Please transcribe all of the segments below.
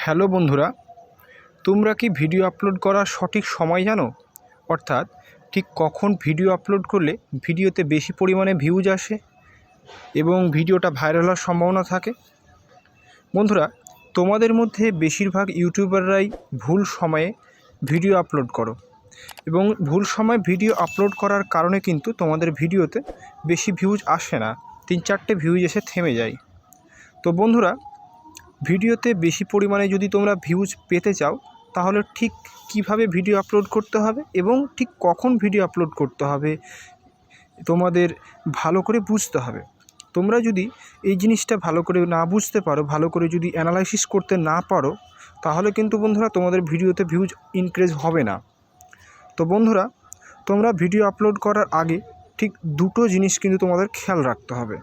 Hello বন্ধুরা, তোমরা কি ভিডিও আপলোড করার সঠিক সময় জানো? অর্থাৎ ঠিক কখন ভিডিও আপলোড করলে ভিডিওতে বেশি পরিমাণে ভিউজ আসে এবং ভিডিওটা ভাইরাল হওয়ার সম্ভাবনা থাকে? বন্ধুরা, তোমাদের মধ্যে বেশিরভাগ ইউটিউবাররাই ভুল সময়ে ভিডিও আপলোড করো এবং ভুল সময়ে ভিডিও আপলোড করার কারণে কিন্তু তোমাদের ভিডিওতে বেশি ভিউজ আসে না, 3-4টে ভিউজ এসে থেমে যায়। তো বন্ধুরা, ভিডিওতে বেশি পরিমাণে যদি তোমরা ভিউজ পেতে চাও তাহলে ঠিক কিভাবে ভিডিও আপলোড করতে হবে এবং ঠিক কখন ভিডিও আপলোড করতে হবে তোমাদের ভালো করে বুঝতে হবে। তোমরা যদি এই জিনিসটা ভালো করে না বুঝতে পারো, ভালো করে যদি অ্যানালাইসিস করতে না পারো, তাহলে কিন্তু বন্ধুরা তোমাদের ভিডিওতে ভিউজ ইনক্রিজ হবে না। তো বন্ধুরা, তোমরা ভিডিও আপলোড করার আগে ঠিক দুটো জিনিস কিন্তু তোমাদের খেয়াল রাখতে হবে।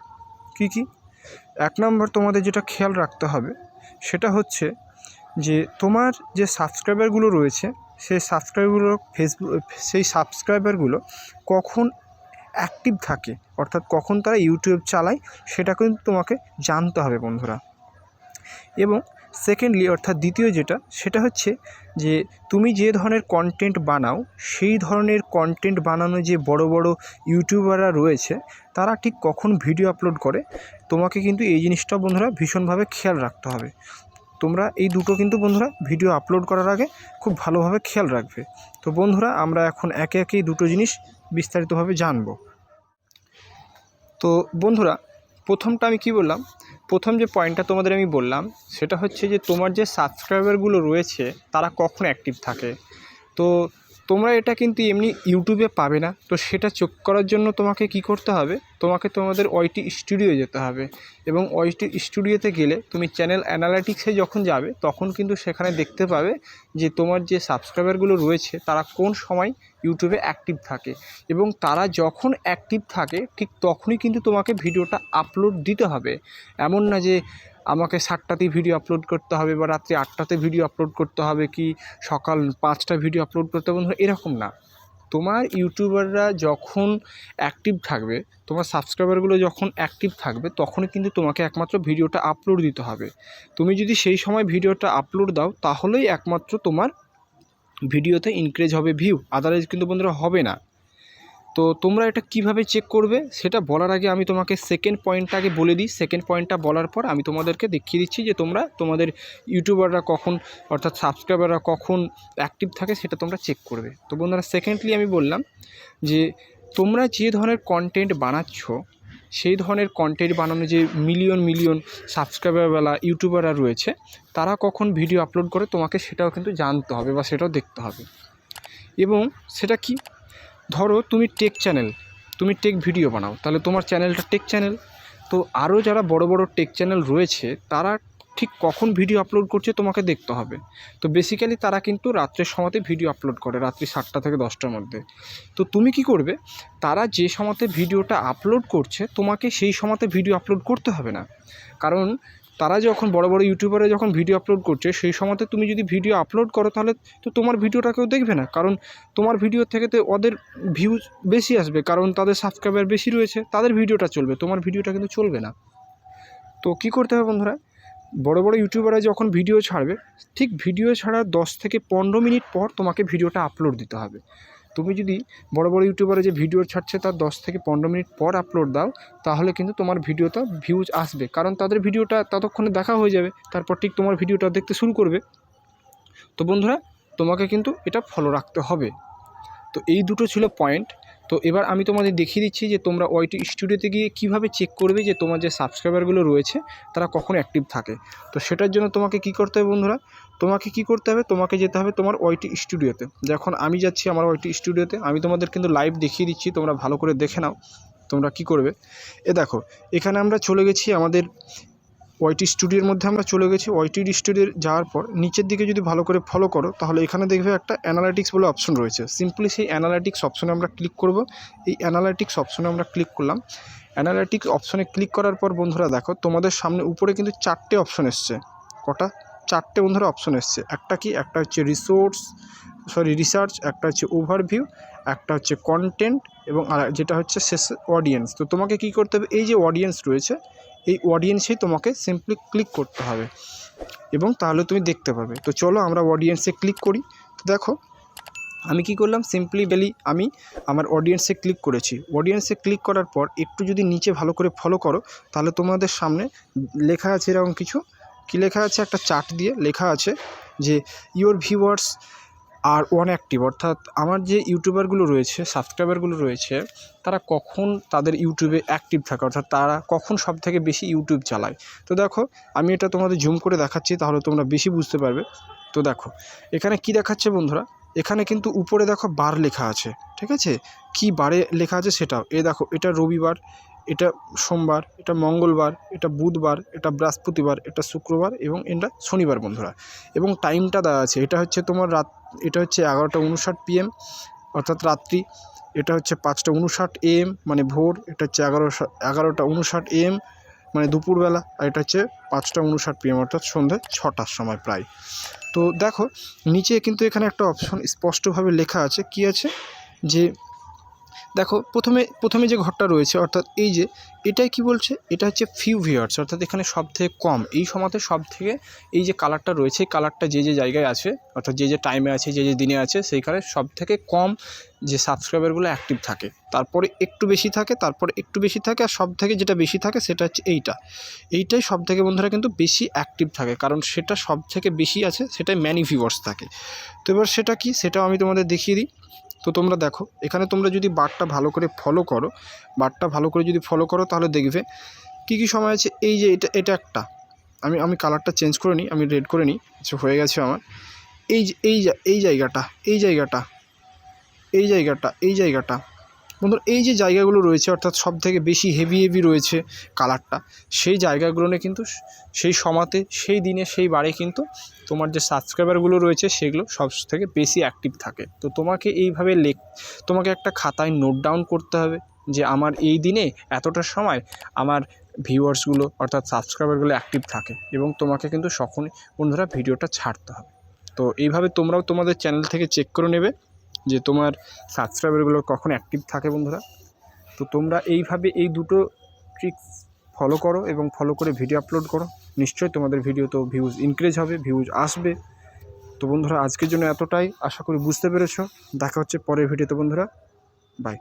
কি কি? 1 নম্বর তোমাদের যেটা খেয়াল রাখতে হবে সেটা হচ্ছে যে তোমার যে সাবস্ক্রাইবারগুলো রয়েছে সেই সাবস্ক্রাইবারগুলো কখন অ্যাক্টিভ থাকে, অর্থাৎ কখন তারা ইউটিউব চালায়, সেটা কিন্তু তোমাকে জানতে হবে বন্ধুরা। এবং সেকেন্ডলি অর্থাৎ দ্বিতীয় যেটা, সেটা হচ্ছে যে তুমি যে ধরনের কন্টেন্ট বানাও সেই ধরনের কন্টেন্ট বানানো যে বড় বড় ইউটিউবাররা রয়েছে তারা ঠিক কখন ভিডিও আপলোড করে, তোমাকে কিন্তু এই জিনিসটা বন্ধুরা ভীষণভাবে খেয়াল রাখতে হবে। তোমরা এই দুটো কিন্তু বন্ধুরা ভিডিও আপলোড করার আগে খুব ভালোভাবে খেয়াল রাখবে। তো বন্ধুরা, আমরা এখন একে একে এই দুটো জিনিস বিস্তারিতভাবে জানব। তো বন্ধুরা, প্রথমটা আমি কি বললাম, প্রথম যে পয়েন্টটা তোমাদের আমি বললাম সেটা হচ্ছে যে তোমার যে সাবস্ক্রাইবারগুলো রয়েছে তারা কখন অ্যাক্টিভ থাকে। তো তোমরা এটা কিন্তু এমনি ইউটিউবে পাবে না। তো সেটা চেক করার জন্য তোমাকে কি করতে হবে, তোমাদের ওয়াইটি স্টুডিও যেতে হবে এবং ওয়াইটি স্টুডিওতে গেলে তুমি চ্যানেল অ্যানালিটিক্সে যখন যাবে তখন কিন্তু সেখানে দেখতে পাবে যে তোমার যে সাবস্ক্রাইবারগুলো রয়েছে তারা কোন সময় ইউটিউবে অ্যাক্টিভ থাকে এবং তারা যখন অ্যাক্টিভ থাকে ঠিক তখনই কিন্তু তোমাকে ভিডিওটা আপলোড দিতে হবে। এমন না যে আমাকে 7টাতেই ভিডিও আপলোড করতে হবে বা রাত্রি 8টাতে ভিডিও আপলোড করতে হবে কি সকাল 5টা ভিডিও আপলোড করতে হবে, বন্ধুরা এরকম না। তোমার ইউটিউবাররা যখন অ্যাক্টিভ থাকবে, তোমার সাবস্ক্রাইবারগুলো যখন অ্যাক্টিভ থাকবে তখনই কিন্তু তোমাকে একমাত্র ভিডিওটা আপলোড দিতে হবে। তুমি যদি সেই সময় ভিডিওটা আপলোড দাও তাহলেই একমাত্র তোমার ভিডিওতে ইনক্রিজ হবে ভিউ, আদারওয়াইজ কিন্তু বন্ধুরা হবে না। তো তোমরা এটা কিভাবে চেক করবে সেটা বলার আগে আমি তোমাকে সেকেন্ড পয়েন্টটা আগে বলে দিই। সেকেন্ড পয়েন্টটা বলার পর আমি তোমাদেরকে দেখিয়ে দিচ্ছি যে তোমাদের ইউটিউবাররা কখন, অর্থাৎ সাবস্ক্রাইবাররা কখন অ্যাক্টিভ থাকে সেটা তোমরা চেক করবে। তো বন্ধুরা, সেকেন্ডলি আমি বললাম যে তোমরা যে ধরনের কন্টেন্ট বানাচ্ছ সেই ধরনের কন্টেন্ট বানানো যে মিলিয়ন সাবস্ক্রাইবারওয়ালা ইউটিউবাররা রয়েছে তারা কখন ভিডিও আপলোড করে তোমাকে সেটাও কিন্তু জানতে হবে বা সেটাও দেখতে হবে। এবং সেটা কি, ধরো তুমি টেক ভিডিও বানাও, তাহলে তোমার চ্যানেলটা টেক চ্যানেল। তো আরও যারা বড় বড় টেক চ্যানেল রয়েছে তারা ঠিক কখন ভিডিও আপলোড করছে তোমাকে দেখতে হবে। তো বেসিক্যালি তারা কিন্তু রাত্রের সময়তে ভিডিও আপলোড করে, রাত্রি 7টা থেকে 10টার মধ্যে। তো তুমি কি করবে, তারা যে সময়তে ভিডিওটা আপলোড করছে তোমাকে সেই সময়তে ভিডিও আপলোড করতে হবে না। কারণ তারা যখন বড় বড় ইউটিউবারে যখন ভিডিও আপলোড করছে সেই সময়তে তুমি যদি ভিডিও আপলোড করো তাহলে তো তোমার ভিডিওটা কেউ দেখবে না, কারণ তোমার ভিডিও থেকে তো ওদের ভিউজ বেশি আসবে, কারণ তাদের সাবস্ক্রাইবার বেশি রয়েছে, তাদের ভিডিওটা চলবে, তোমার ভিডিওটা কিন্তু চলবে না। তো কী করতে হবে বন্ধুরা, বড় বড় ইউটিউবাররা যখন ভিডিও ছাড়বে ঠিক ভিডিও ছাড়ার 10 থেকে 15 মিনিট পর তোমাকে ভিডিওটা আপলোড দিতে হবে। তুমি যদি বড় বড় ইউটিউবারে যে ভিডিও ছাড়ছে তার 10 থেকে 15 মিনিট পর আপলোড দাও তাহলে কিন্তু তোমার ভিডিওটা ভিউজ আসবে, কারণ তাদের ভিডিওটা ততক্ষণে দেখা হয়ে যাবে, তারপর ঠিক তোমার ভিডিওটা দেখতে শুরু করবে। তো বন্ধুরা, তোমাকে কিন্তু এটা ফলো রাখতে হবে। তো এই দুটো ছিল পয়েন্ট। তো এবার আমি তোমাদের দেখিয়ে দিচ্ছি যে তোমরা ওয়াইটি স্টুডিওতে গিয়ে কীভাবে চেক করবে যে তোমার যে সাবস্ক্রাইবারগুলো রয়েছে তারা কখন অ্যাক্টিভ থাকে। তো সেটার জন্য তোমাকে কি করতে হবে বন্ধুরা, তোমাকে যেতে হবে তোমার ওয়াইটি স্টুডিওতে। যখন আমি যাচ্ছি আমার ওয়াইটি স্টুডিওতে, আমি তোমাদের কিন্তু লাইভ দেখিয়ে দিচ্ছি, তোমরা ভালো করে দেখে নাও তোমরা কি করবে। দেখো, এখানে আমরা চলে গেছি আমাদের ওয়াইটি স্টুডিওর মধ্যে আমরা চলে গেছি। ওয়াইটি স্টুডিও যাওয়ার পর নিচের দিকে যদি ভালো করে ফলো করো তাহলে এখানে দেখবে একটা অ্যানালিটিক্স বলে অপশন রয়েছে। সিম্পলি সেই অ্যানালিটিক্স অপশনে আমরা ক্লিক করব। এই অ্যানালিটিক্স অপশনে আমরা ক্লিক করলাম। অ্যানালিটিক্স অপশনে ক্লিক করার পর বন্ধুরা দেখো তোমাদের সামনে উপরে কিন্তু 4টে অপশন এসছে। কটা? 4টে বন্ধুরা অপশন এসছে। একটা হচ্ছে রিসার্চ, একটা হচ্ছে ওভারভিউ, একটা হচ্ছে কন্টেন্ট এবং আর যেটা হচ্ছে শেষে অডিয়েন্স। তো তোমাকে কি করতে হবে, এই যে অডিয়েন্স রয়েছে এই অডিয়েন্সেই তোমাকে সিম্পলি ক্লিক করতে হবে। এবং তাহলে তুমি দেখতে পাবে। তো চলো আমরা অডিয়েন্সে ক্লিক করি। তো দেখো আমি কি করলাম, সিম্পলি আমি আমার অডিয়েন্সে ক্লিক করেছি। অডিয়েন্সে ক্লিক করার পর একটু যদি নিচে ভালো করে ফলো করো, তাহলে তোমাদের সামনে লেখা আছে এরকম কিছু, কি লেখা আছে, একটা চার্ট দিয়ে লেখা আছে যে your viewers are one active, অর্থাৎ আমার যে ইউটিউবারগুলো রয়েছে, সাবস্ক্রাইবারগুলো রয়েছে, তারা কখন তাদের ইউটিউবে অ্যাক্টিভ থাকে, অর্থাৎ তারা কখন সব থেকে বেশি ইউটিউব চালায়। তো দেখো আমি এটা তোমাদের জুম করে দেখাচ্ছি, তাহলে তোমরা বেশি বুঝতে পারবে। তো দেখো এখানে কি দেখাচ্ছে বন্ধুরা, এখানে কিন্তু উপরে দেখো বার লেখা আছে, ঠিক আছে, কি বারে লেখা আছে সেটাও। দেখো এটা রবিবার, এটা সোমবার, এটা মঙ্গলবার, এটা বুধবার, এটা বৃহস্পতিবার, এটা শুক্রবার এবং এটা শনিবার বন্ধুরা। এবং টাইমটা দেওয়া আছে, এটা হচ্ছে তোমার এটা হচ্ছে 11:59 PM অর্থাৎ রাত্রি। এটা হচ্ছে 5:59 AM মানে ভোর। এটা হচ্ছে 11:59 AM মানে দুপুরবেলা। আর এটা হচ্ছে 5:59 PM অর্থাৎ সন্ধ্যে 6টার সময় প্রায়। তো দেখো নিচে কিন্তু এখানে একটা অপশন স্পষ্টভাবে লেখা আছে, কি আছে যে দেখো প্রথমে যে ঘরটা রয়েছে, অর্থাৎ এই যে এটাই কি বলছে, এটা হচ্ছে ফিউ ভিউয়ার্স, অর্থাৎ এখানে সবথেকে কম এই সময়তে সবথেকে এই যে কালারটা রয়েছে, এই কালারটা যে জায়গায় আছে, অর্থাৎ যে টাইমে আছে, যে দিনে আছে, সেইখানে সবথেকে কম যে সাবস্ক্রাইবারগুলো অ্যাক্টিভ থাকে, তারপরে একটু বেশি থাকে, তারপরে একটু বেশি থাকে, আর সবথেকে যেটা বেশি থাকে সেটা হচ্ছে এইটাই সবথেকে বন্ধুরা কিন্তু বেশি অ্যাক্টিভ থাকে, কারণ সেটা সবথেকে বেশি আছে, সেটাই ম্যানি ভিউয়ার্স থাকে। তো এবার সেটা কি, সেটাও আমি তোমাদের দেখিয়ে দিই। তো তোমরা দেখো এখানে তোমরা যদি বারটা ভালো করে ফলো করো, তাহলে দেখবে কি সময় আছে। এই যে এটা একটা, আমি কালারটা চেঞ্জ করে নিই, আমি রেড করে নিই, আচ্ছা হয়ে গেছে আমার। এই জায়গাটা বন্ধুরা, এই যে জায়গাগুলো রয়েছে, অর্থাৎ সব থেকে বেশি হেভি রয়েছে কালারটা, সেই জায়গাগুলো নিয়ে কিন্তু সেই সময়তে, সেই দিনে, সেই বারে কিন্তু তোমার যে সাবস্ক্রাইবারগুলো রয়েছে সেগুলো সব থেকে বেশি অ্যাক্টিভ থাকে। তো তোমাকে এইভাবে তোমাকে একটা খাতায় নোট ডাউন করতে হবে যে আমার এই দিনে এতটার সময় আমার ভিউয়ার্সগুলো অর্থাৎ সাবস্ক্রাইবারগুলো অ্যাক্টিভ থাকে, এবং তোমাকে কিন্তু তখনই বন্ধুরা ভিডিওটা ছাড়তে হবে। তো এইভাবে তোমরাও তোমাদের চ্যানেল থেকে চেক করে নেবে যে তোমার সাবস্ক্রাইবারগুলো কখন অ্যাক্টিভ থাকে বন্ধুরা। তো তোমরা এইভাবে এই দুটো ট্রিক্স ফলো করো এবং ফলো করে ভিডিও আপলোড করো, নিশ্চয়ই তোমাদের ভিডিও তো ভিউজ ইনক্রিজ হবে, ভিউজ আসবে। তো বন্ধুরা আজকের জন্য এতটাই, আশা করি বুঝতে পেরেছো। দেখা হচ্ছে পরের ভিডিওতে বন্ধুরা, বাই।